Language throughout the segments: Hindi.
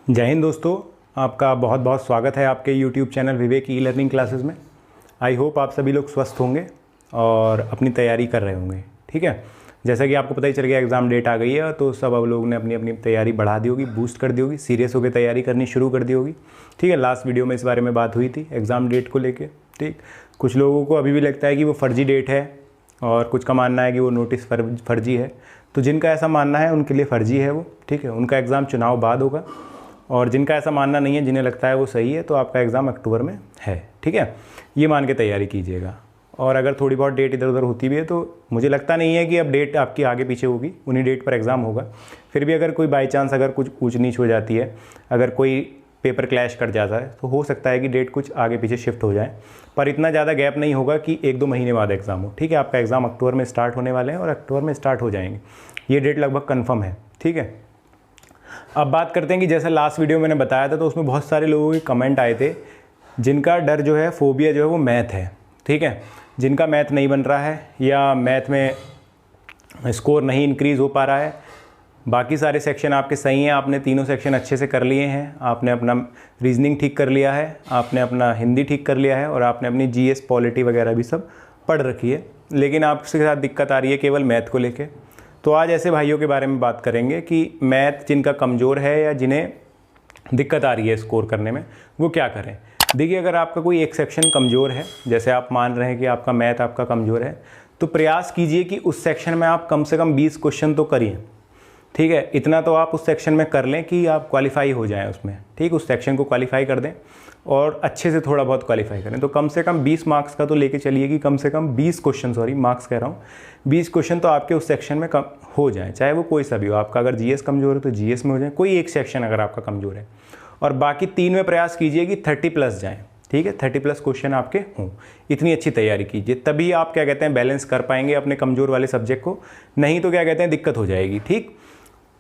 जय हिंद दोस्तों, आपका बहुत बहुत स्वागत है आपके YouTube चैनल विवेक ई लर्निंग क्लासेस में। आई होप आप सभी लोग स्वस्थ होंगे और अपनी तैयारी कर रहे होंगे। ठीक है, जैसा कि आपको पता ही चल गया एग्ज़ाम डेट आ गई है, तो सब अब लोगों ने अपनी अपनी तैयारी बढ़ा दी होगी, बूस्ट कर दी होगी, सीरियस होकर तैयारी करनी शुरू कर दी होगी। ठीक है, लास्ट वीडियो में इस बारे में बात हुई थी एग्ज़ाम डेट को लेके। ठीक, कुछ लोगों को अभी भी लगता है कि वो फर्जी डेट है और कुछ का मानना है कि वो नोटिस फर्जी है। तो जिनका ऐसा मानना है उनके लिए फ़र्जी है वो। ठीक है, उनका एग्ज़ाम चुनाव बाद होगा, और जिनका ऐसा मानना नहीं है, जिन्हें लगता है वो सही है, तो आपका एग्ज़ाम अक्टूबर में है। ठीक है, ये मान के तैयारी कीजिएगा। और अगर थोड़ी बहुत डेट इधर उधर होती भी है तो मुझे लगता नहीं है कि अब डेट आपकी आगे पीछे होगी, उन्हीं डेट पर एग्ज़ाम होगा। फिर भी अगर कोई बाई चांस अगर कुछ ऊंच नीच हो जाती है, अगर कोई पेपर क्लैश कर जाता है, तो हो सकता है कि डेट कुछ आगे पीछे शिफ्ट हो जाए, पर इतना ज़्यादा गैप नहीं होगा कि 1-2 महीने बाद एग्ज़ाम हो। ठीक है, आपका एग्ज़ाम अक्टूबर में स्टार्ट होने वाले हैं और अक्टूबर में स्टार्ट हो जाएंगे, ये डेट लगभग कन्फर्म है। ठीक है, अब बात करते हैं कि जैसे लास्ट वीडियो मैंने बताया था, तो उसमें बहुत सारे लोगों के कमेंट आए थे जिनका डर जो है, फोबिया जो है वो मैथ है। ठीक है, जिनका मैथ नहीं बन रहा है या मैथ में स्कोर नहीं इंक्रीज़ हो पा रहा है। बाकी सारे सेक्शन आपके सही हैं, आपने तीनों सेक्शन अच्छे से कर लिए हैं, आपने अपना रीजनिंग ठीक कर लिया है, आपने अपना हिंदी ठीक कर लिया है और आपने अपनी जीएस पॉलिटी वगैरह भी सब पढ़ रखी है, लेकिन आपके साथ दिक्कत आ रही है केवल मैथ को लेके। तो आज ऐसे भाइयों के बारे में बात करेंगे कि मैथ जिनका कमज़ोर है या जिन्हें दिक्कत आ रही है स्कोर करने में, वो क्या करें। देखिए, अगर आपका कोई एक सेक्शन कमज़ोर है, जैसे आप मान रहे हैं कि आपका मैथ आपका कमज़ोर है, तो प्रयास कीजिए कि उस सेक्शन में आप कम से कम 20 क्वेश्चन तो करिए। ठीक है, इतना तो आप उस सेक्शन में कर लें कि आप क्वालिफाई हो जाएं उसमें। ठीक, उस सेक्शन को क्वालिफाई कर दें और अच्छे से थोड़ा बहुत क्वालिफाई करें। तो कम से कम 20 मार्क्स का तो लेके चलिए कि कम से कम 20 क्वेश्चन, मार्क्स कह रहा हूँ, 20 क्वेश्चन तो आपके उस सेक्शन में कम हो जाए, चाहे वो कोई सा भी हो। आपका अगर जीएस कमज़ोर है तो जीएस में हो जाए, कोई एक सेक्शन अगर आपका कमज़ोर है, और बाकी 3 में प्रयास कीजिए कि 30+ जाएँ। ठीक है, 30+ क्वेश्चन आपके हों, इतनी अच्छी तैयारी कीजिए, तभी आप क्या कहते हैं बैलेंस कर पाएंगे अपने कमज़ोर वाले सब्जेक्ट को, नहीं तो क्या कहते हैं दिक्कत हो जाएगी। ठीक,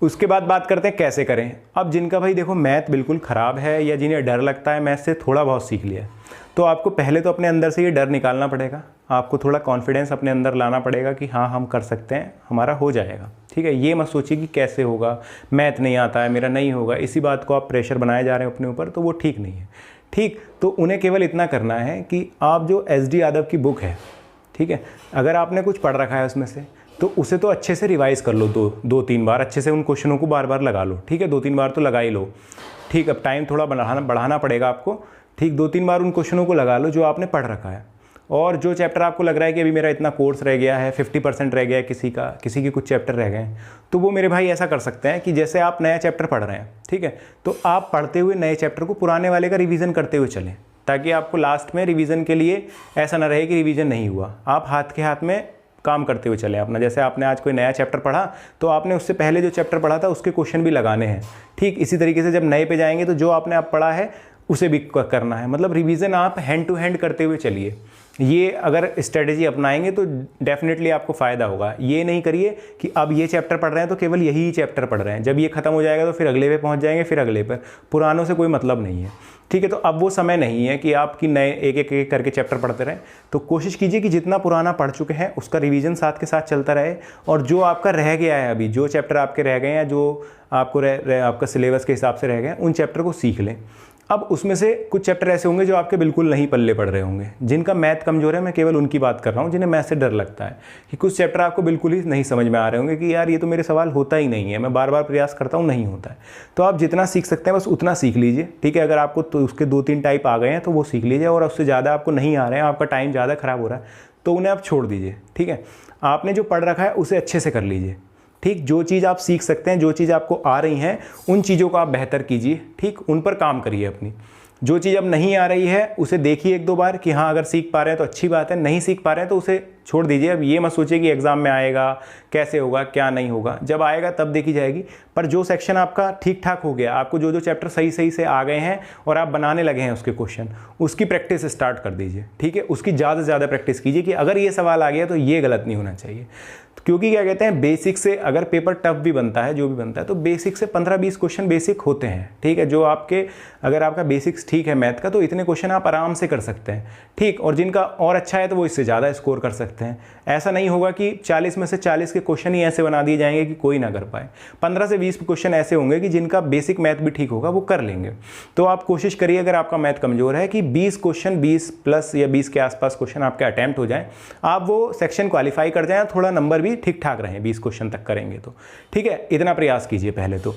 उसके बाद बात करते हैं कैसे करें। अब जिनका भाई देखो मैथ बिल्कुल ख़राब है या जिन्हें डर लगता है मैथ से, थोड़ा बहुत सीख लिया है, तो आपको पहले तो अपने अंदर से ये डर निकालना पड़ेगा। आपको थोड़ा कॉन्फिडेंस अपने अंदर लाना पड़ेगा कि हाँ, हम कर सकते हैं, हमारा हो जाएगा। ठीक है, ये मत सोचिए कि कैसे होगा, मैथ नहीं आता है, मेरा नहीं होगा, इसी बात को आप प्रेशर बनाए जा रहे हैं अपने ऊपर, तो वो ठीक नहीं है। ठीक, तो उन्हें केवल इतना करना है कि आप जो एस डी यादव की बुक है, ठीक है, अगर आपने कुछ पढ़ रखा है उसमें से, तो उसे तो अच्छे से रिवाइज़ कर लो, 2-3 बार अच्छे से उन क्वेश्चनों को बार बार लगा लो। ठीक है, 2-3 बार तो लगा ही लो। ठीक, अब टाइम थोड़ा बढ़ाना पड़ेगा आपको। ठीक, 2-3 बार उन क्वेश्चनों को लगा लो जो आपने पढ़ रखा है, और जो चैप्टर आपको लग रहा है कि अभी मेरा इतना कोर्स रह गया है, 50% रह गया है किसी के कुछ चैप्टर रह गए हैं, तो वो मेरे भाई ऐसा कर सकते हैं कि जैसे आप नया चैप्टर पढ़ रहे हैं, ठीक है, तो आप पढ़ते हुए नए चैप्टर को पुराने वाले का रिवीजन करते हुए चलें, ताकि आपको लास्ट में रिवीजन के लिए ऐसा ना रहे कि रिवीजन नहीं हुआ। आप हाथ के हाथ में काम करते हुए चलें अपना। जैसे आपने आज कोई नया चैप्टर पढ़ा, तो आपने उससे पहले जो चैप्टर पढ़ा था उसके क्वेश्चन भी लगाने हैं। ठीक, इसी तरीके से जब नए पे जाएंगे तो जो आपने अब पढ़ा है उसे भी करना है। मतलब रिवीजन आप हैंड टू हैंड करते हुए चलिए। ये अगर स्ट्रेटेजी अपनाएंगे तो डेफिनेटली आपको फ़ायदा होगा। ये नहीं करिए कि अब ये चैप्टर पढ़ रहे हैं तो केवल यही चैप्टर पढ़ रहे हैं, जब ये खत्म हो जाएगा तो फिर अगले पे पहुंच जाएंगे, फिर अगले पर। पुरानों से कोई मतलब नहीं है। ठीक है, तो अब वो समय नहीं है कि आपकी नए एक एक करके चैप्टर पढ़ते रहें। तो कोशिश कीजिए कि जितना पुराना पढ़ चुके हैं उसका रिवीजन साथ के साथ चलता रहे, और जो आपका रह गया है, अभी जो चैप्टर आपके रह गए हैं, जो आपको आपका सिलेबस के हिसाब से रह गए हैं, उन चैप्टर को सीख लें। अब उसमें से कुछ चैप्टर ऐसे होंगे जो आपके बिल्कुल नहीं पल्ले पड़ रहे होंगे। जिनका मैथ कमज़ोर है, मैं केवल उनकी बात कर रहा हूँ, जिन्हें मैथ से डर लगता है कि कुछ चैप्टर आपको बिल्कुल ही नहीं समझ में आ रहे होंगे कि यार ये तो मेरे सवाल होता ही नहीं है, मैं बार बार प्रयास करता हूँ, नहीं होता है। तो आप जितना सीख सकते हैं बस उतना सीख लीजिए। ठीक है, अगर आपको तो उसके 2-3 टाइप आ गए हैं तो वो सीख लीजिए, और उससे ज़्यादा आपको नहीं आ रहे हैं, आपका टाइम ज़्यादा ख़राब हो रहा है, तो उन्हें आप छोड़ दीजिए। ठीक है, आपने जो पढ़ रखा है उसे अच्छे से कर लीजिए। ठीक, जो चीज़ आप सीख सकते हैं, जो चीज़ आपको आ रही हैं, उन चीज़ों को आप बेहतर कीजिए। ठीक, उन पर काम करिए अपनी। जो चीज़ अब नहीं आ रही है उसे देखिए 1-2 बार कि हाँ, अगर सीख पा रहे हैं तो अच्छी बात है, नहीं सीख पा रहे हैं तो उसे छोड़ दीजिए। अब ये मत सोचिए कि एग्ज़ाम में आएगा, कैसे होगा, क्या नहीं होगा, जब आएगा तब देखी जाएगी। पर जो सेक्शन आपका ठीक ठाक हो गया, आपको जो चैप्टर सही से आ गए हैं और आप बनाने लगे हैं उसके क्वेश्चन, उसकी प्रैक्टिस स्टार्ट कर दीजिए। ठीक है, उसकी ज़्यादा से ज़्यादा प्रैक्टिस कीजिए कि अगर ये सवाल आ गया तो ये गलत नहीं होना चाहिए। क्योंकि क्या कहते हैं, बेसिक से अगर पेपर टफ भी बनता है, जो भी बनता है, तो बेसिक से 15-20 क्वेश्चन बेसिक होते हैं। ठीक है, जो आपके, अगर आपका बेसिक्स ठीक है मैथ का, तो इतने क्वेश्चन आप आराम से कर सकते हैं। ठीक, और जिनका और अच्छा है तो वो इससे ज़्यादा स्कोर कर सकते हैं। सकते हैं। ऐसा नहीं होगा कि 40 में से 40 के क्वेश्चन ही ऐसे बना दिए जाएंगे कि कोई ना कर पाए। 15 से 20 क्वेश्चन ऐसे होंगे कि जिनका बेसिक मैथ भी ठीक होगा वो कर लेंगे। तो आप कोशिश करिए, अगर आपका मैथ कमज़ोर है, कि 20 क्वेश्चन 20 प्लस या 20 के आसपास क्वेश्चन आपके अटैम्प्ट हो जाएँ, आप वो सेक्शन क्वालिफाई कर जाएँ, थोड़ा नंबर भी ठीक ठाक रहें 20 क्वेश्चन तक करेंगे तो, ठीक है। इतना प्रयास कीजिए पहले तो।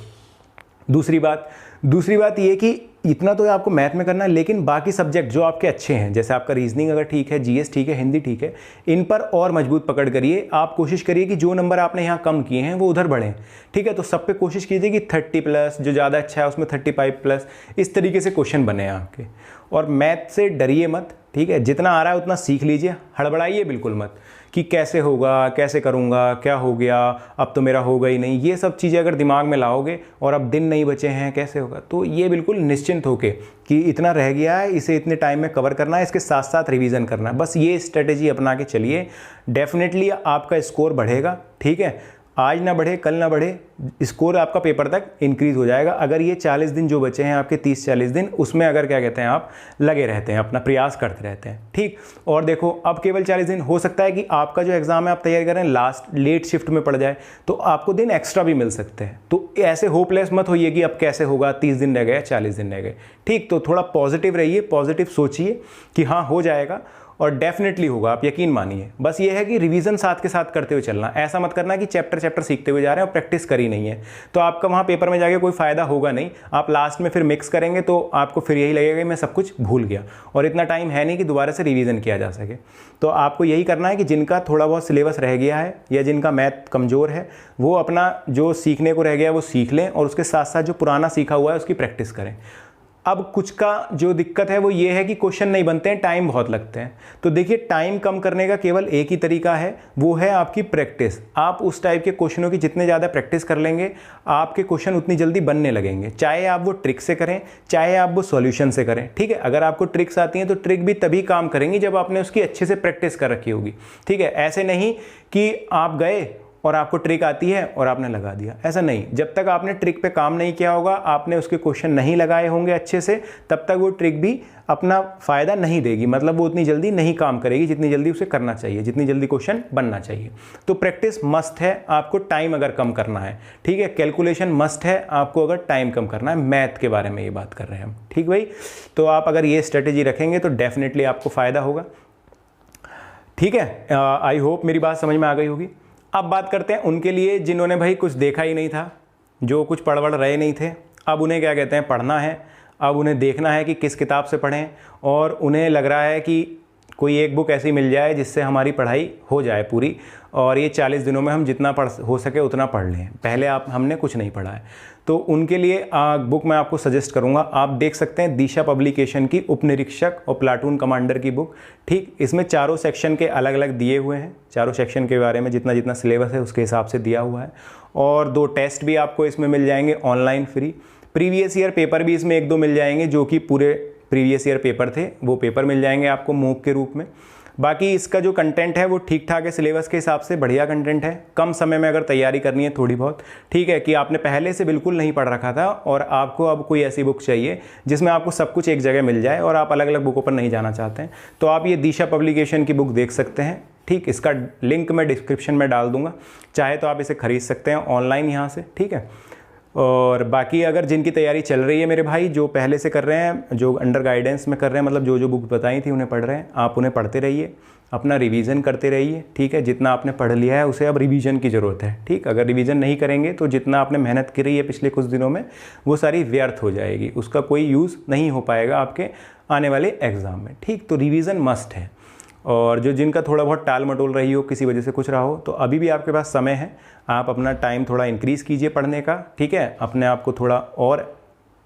दूसरी बात ये कि इतना तो आपको मैथ में करना है, लेकिन बाकी सब्जेक्ट जो आपके अच्छे हैं, जैसे आपका रीजनिंग अगर ठीक है, जीएस ठीक है, हिंदी ठीक है, इन पर और मजबूत पकड़ करिए। आप कोशिश करिए कि जो नंबर आपने यहाँ कम किए हैं वो उधर बढ़ें, ठीक है। तो सब पे कोशिश कीजिए कि 30 प्लस, जो ज़्यादा अच्छा है उसमें 35 प्लस, इस तरीके से क्वेश्चन बने आपके। और मैथ से डरिए मत, ठीक है। जितना आ रहा है उतना सीख लीजिए, हड़बड़ाइए बिल्कुल मत कि कैसे होगा, कैसे करूँगा, क्या हो गया, अब तो मेरा होगा ही नहीं। ये सब चीज़ें अगर दिमाग में लाओगे और अब दिन नहीं बचे हैं, कैसे होगा, तो ये बिल्कुल निश्चिंत होके कि इतना रह गया है, इसे इतने टाइम में कवर करना है, इसके साथ साथ रिवीजन करना है, बस ये स्ट्रेटेजी अपना के चलिए। डेफिनेटली आपका स्कोर बढ़ेगा, ठीक है। आज ना बढ़े, कल ना बढ़े, स्कोर आपका पेपर तक इंक्रीज़ हो जाएगा, अगर ये 40 दिन जो बचे हैं आपके, 30-40 दिन, उसमें अगर क्या कहते हैं आप लगे रहते हैं, अपना प्रयास करते रहते हैं, ठीक। और देखो, अब केवल 40 दिन, हो सकता है कि आपका जो एग्ज़ाम है आप तैयारी कर रहे हैं लास्ट लेट शिफ्ट में पड़ जाए, तो आपको दिन एक्स्ट्रा भी मिल सकते हैं। तो ऐसे होपलेस मत होइए कि अब कैसे होगा, 30 दिन रह गए, 40 दिन रह गए, ठीक। तो थोड़ा पॉजिटिव रहिए, पॉजिटिव सोचिए कि हाँ हो जाएगा, और डेफिनेटली होगा, आप यकीन मानिए। बस ये है कि रिवीजन साथ के साथ करते हुए चलना, ऐसा मत करना कि चैप्टर सीखते हुए जा रहे हैं और प्रैक्टिस करी नहीं है, तो आपका वहाँ पेपर में जाके कोई फ़ायदा होगा नहीं। आप लास्ट में फिर मिक्स करेंगे तो आपको फिर यही लगेगा कि मैं सब कुछ भूल गया, और इतना टाइम है नहीं कि दोबारा से रिवीजन किया जा सके। तो आपको यही करना है कि जिनका थोड़ा बहुत सिलेबस रह गया है या जिनका मैथ कमज़ोर है, वो अपना जो सीखने को रह गया है वो सीख लें, और उसके साथ साथ जो पुराना सीखा हुआ है उसकी प्रैक्टिस करें। अब कुछ का जो दिक्कत है वो ये है कि क्वेश्चन नहीं बनते हैं, टाइम बहुत लगते हैं। तो देखिए, टाइम कम करने का केवल एक ही तरीका है, वो है आपकी प्रैक्टिस। आप उस टाइप के क्वेश्चनों की जितने ज़्यादा प्रैक्टिस कर लेंगे, आपके क्वेश्चन उतनी जल्दी बनने लगेंगे, चाहे आप वो ट्रिक से करें, चाहे आप वो सॉल्यूशन से करें, ठीक है। अगर आपको ट्रिक्स आती हैं तो ट्रिक भी तभी काम करेंगी जब आपने उसकी अच्छे से प्रैक्टिस कर रखी होगी, ठीक है। ऐसे नहीं कि आप गए और आपको ट्रिक आती है और आपने लगा दिया, ऐसा नहीं। जब तक आपने ट्रिक पे काम नहीं किया होगा, आपने उसके क्वेश्चन नहीं लगाए होंगे अच्छे से, तब तक वो ट्रिक भी अपना फ़ायदा नहीं देगी, मतलब वो उतनी जल्दी नहीं काम करेगी जितनी जल्दी उसे करना चाहिए, जितनी जल्दी क्वेश्चन बनना चाहिए। तो प्रैक्टिस मस्ट है आपको, टाइम अगर कम करना है, ठीक है। कैलकुलेशन मस्ट है आपको अगर टाइम कम करना है। मैथ के बारे में ये बात कर रहे हैं हम, ठीक भाई। तो आप अगर ये स्ट्रेटेजी रखेंगे तो डेफिनेटली आपको फ़ायदा होगा, ठीक है। आई होप मेरी बात समझ में आ गई होगी। अब बात करते हैं उनके लिए जिन्होंने भाई कुछ देखा ही नहीं था, जो कुछ पढ़ रहे नहीं थे। अब उन्हें क्या कहते हैं, पढ़ना है। अब उन्हें देखना है कि किस किताब से पढ़ें, और उन्हें लग रहा है कि कोई एक बुक ऐसी मिल जाए जिससे हमारी पढ़ाई हो जाए पूरी, और ये 40 दिनों में हम जितना पढ़ हो सके उतना पढ़ लें। पहले हमने कुछ नहीं पढ़ा है, तो उनके लिए बुक मैं आपको सजेस्ट करूंगा। आप देख सकते हैं दिशा पब्लिकेशन की उपनिरीक्षक और प्लाटून कमांडर की बुक, ठीक। इसमें चारों सेक्शन के अलग अलग दिए हुए हैं, चारों सेक्शन के बारे में जितना जितना सिलेबस है उसके हिसाब से दिया हुआ है, और 2 टेस्ट भी आपको इसमें मिल जाएंगे online free. Previous year paper भी इसमें 1-2 मिल जाएंगे, जो कि पूरे प्रीवियस ईयर पेपर थे, वो पेपर मिल जाएंगे आपको मूक के रूप में। बाकी इसका जो कंटेंट है वो ठीक ठाक है, सिलेबस के हिसाब से बढ़िया कंटेंट है। कम समय में अगर तैयारी करनी है थोड़ी बहुत, ठीक है, कि आपने पहले से बिल्कुल नहीं पढ़ रखा था और आपको अब कोई ऐसी बुक चाहिए जिसमें आपको सब कुछ एक जगह मिल जाए और आप अलग अलग बुकों पर नहीं जाना चाहते हैं, तो आप ये दिशा पब्लिकेशन की बुक देख सकते हैं, ठीक। इसका लिंक मैं डिस्क्रिप्शन में डाल दूंगा, चाहे तो आप इसे खरीद सकते हैं ऑनलाइन यहाँ से, ठीक है। और बाकी अगर जिनकी तैयारी चल रही है मेरे भाई, जो पहले से कर रहे हैं, जो अंडर गाइडेंस में कर रहे हैं, मतलब जो जो बुक बताई थी उन्हें पढ़ रहे हैं, आप उन्हें पढ़ते रहिए, अपना रिवीजन करते रहिए, ठीक है। जितना आपने पढ़ लिया है उसे अब रिवीजन की ज़रूरत है, ठीक। अगर रिवीजन नहीं करेंगे तो जितना आपने मेहनत करी है पिछले कुछ दिनों में वो सारी व्यर्थ हो जाएगी, उसका कोई यूज़ नहीं हो पाएगा आपके आने वाले एग्ज़ाम में, ठीक। तो रिवीजन मस्ट है। और जो जिनका थोड़ा बहुत टाल मटोल रही हो, किसी वजह से कुछ रहा हो, तो अभी भी आपके पास समय है, आप अपना टाइम थोड़ा इंक्रीज़ कीजिए पढ़ने का, ठीक है। अपने आप को थोड़ा और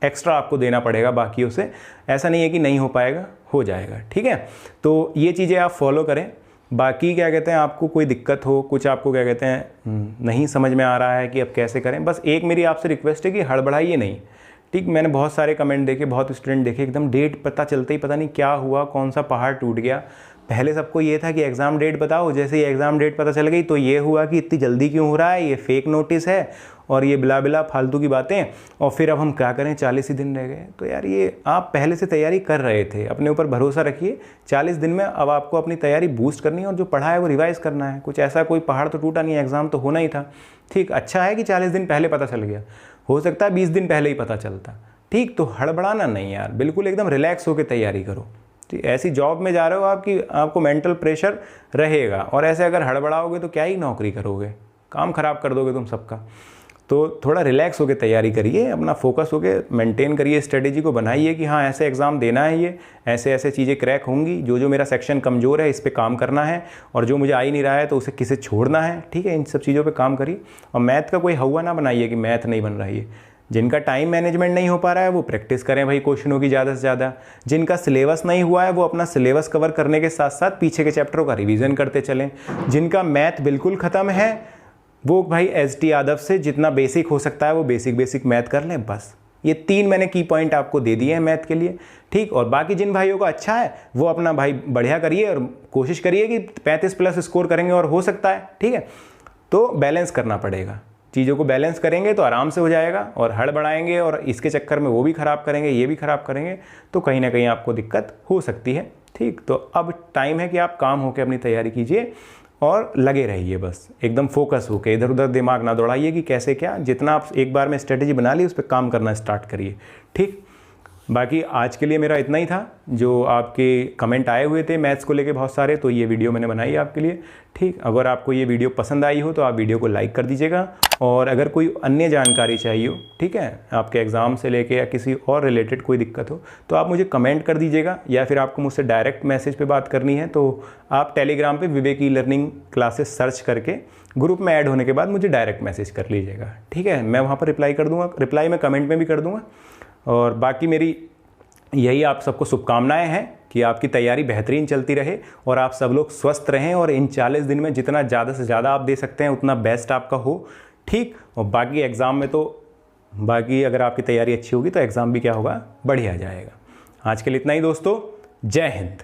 एक्स्ट्रा आपको देना पड़ेगा बाकियों से, ऐसा नहीं है कि नहीं हो पाएगा, हो जाएगा, ठीक है। तो ये चीज़ें आप फॉलो करें। बाकी क्या कहते हैं, आपको कोई दिक्कत हो, कुछ आपको क्या कहते हैं नहीं समझ में आ रहा है कि अब कैसे करें, बस एक मेरी आपसे रिक्वेस्ट है कि हड़बड़ाइए नहीं, ठीक। मैंने बहुत सारे कमेंट देखे, बहुत स्टूडेंट देखे, एकदम डेट पता चलते ही पता नहीं क्या हुआ, कौन सा पहाड़ टूट गया, पहले सबको ये था कि एग्ज़ाम डेट बताओ, जैसे ही एग्ज़ाम डेट पता चल गई तो ये हुआ कि इतनी जल्दी क्यों हो रहा है, ये फेक नोटिस है और ये बिला बिला फालतू की बातें, और फिर अब हम क्या करें, 40 ही दिन रह गए। तो यार ये आप पहले से तैयारी कर रहे थे, अपने ऊपर भरोसा रखिए। 40 दिन में अब आपको अपनी तैयारी बूस्ट करनी है और जो पढ़ा है वो रिवाइज़ करना है। कुछ ऐसा कोई पहाड़ तो टूटा नहीं है, एग्ज़ाम तो होना ही था। ठीक, अच्छा है कि 40 दिन पहले पता चल गया, हो सकता है 20 दिन पहले ही पता चलता। ठीक, तो हड़बड़ाना नहीं यार, बिल्कुल एकदम रिलैक्स होकर तैयारी करो। ऐसी जॉब में जा रहे हो आपको मेंटल प्रेशर रहेगा, और ऐसे अगर हड़बड़ाओगे तो क्या ही नौकरी करोगे, काम ख़राब कर दोगे तुम सबका। तो थोड़ा रिलैक्स होकर तैयारी करिए, अपना फोकस होकर मेंटेन करिए, स्ट्रेटेजी को बनाइए कि हाँ ऐसे एग्ज़ाम देना है, ये ऐसे ऐसे चीज़ें क्रैक होंगी, जो मेरा सेक्शन कमज़ोर है इस पर काम करना है, और जो मुझे आ ही नहीं रहा है तो उसे किसे छोड़ना है। ठीक है, इन सब चीज़ों पर काम करिए। और मैथ का कोई हवा ना बनाइए कि मैथ नहीं बन रही है। जिनका टाइम मैनेजमेंट नहीं हो पा रहा है वो प्रैक्टिस करें भाई क्वेश्चनों की ज़्यादा से ज़्यादा। जिनका सिलेबस नहीं हुआ है वो अपना सिलेबस कवर करने के साथ साथ पीछे के चैप्टरों का रिवीजन करते चलें। जिनका मैथ बिल्कुल ख़त्म है वो भाई एसटी यादव से जितना बेसिक हो सकता है वो बेसिक मैथ कर लें। बस ये 3 मैंने की पॉइंट आपको दे दिए हैं मैथ के लिए। ठीक, और बाकी जिन भाइयों का अच्छा है वो अपना भाई बढ़िया करिए और कोशिश करिए कि 35+ स्कोर करेंगे, और हो सकता है। ठीक है, तो बैलेंस करना पड़ेगा, चीज़ों को बैलेंस करेंगे तो आराम से हो जाएगा। और हड़बड़ाएंगे और इसके चक्कर में वो भी ख़राब करेंगे, ये भी ख़राब करेंगे, तो कहीं ना कहीं आपको दिक्कत हो सकती है। ठीक, तो अब टाइम है कि आप काम होकर अपनी तैयारी कीजिए और लगे रहिए, बस एकदम फोकस होकर, इधर उधर दिमाग ना दौड़ाइए कि कैसे क्या। जितना आप एक बार में स्ट्रेटेजी बना ली उस पर काम करना स्टार्ट करिए। ठीक, बाकी आज के लिए मेरा इतना ही था। जो आपके कमेंट आए हुए थे मैथ्स को लेके बहुत सारे, तो ये वीडियो मैंने बनाई आपके लिए। ठीक, अगर आपको ये वीडियो पसंद आई हो तो आप वीडियो को लाइक कर दीजिएगा, और अगर कोई अन्य जानकारी चाहिए हो, ठीक है, आपके एग्ज़ाम से लेके या किसी और रिलेटेड कोई दिक्कत हो तो आप मुझे कमेंट कर दीजिएगा, या फिर आपको मुझसे डायरेक्ट मैसेज पे बात करनी है तो आप टेलीग्राम पे विवेक ई लर्निंग क्लासेस सर्च करके ग्रुप में ऐड होने के बाद मुझे डायरेक्ट मैसेज कर लीजिएगा। ठीक है, मैं वहाँ पर रिप्लाई कर दूँगा, रिप्लाई मैं कमेंट में भी कर दूँगा। और बाकी मेरी यही आप सबको शुभकामनाएं हैं कि आपकी तैयारी बेहतरीन चलती रहे और आप सब लोग स्वस्थ रहें, और इन 40 दिन में जितना ज़्यादा से ज़्यादा आप दे सकते हैं उतना बेस्ट आपका हो। ठीक, और बाकी एग्ज़ाम में तो बाकी अगर आपकी तैयारी अच्छी होगी तो एग्ज़ाम भी क्या होगा, बढ़िया जाएगा। आज के लिए इतना ही दोस्तों, जय हिंद।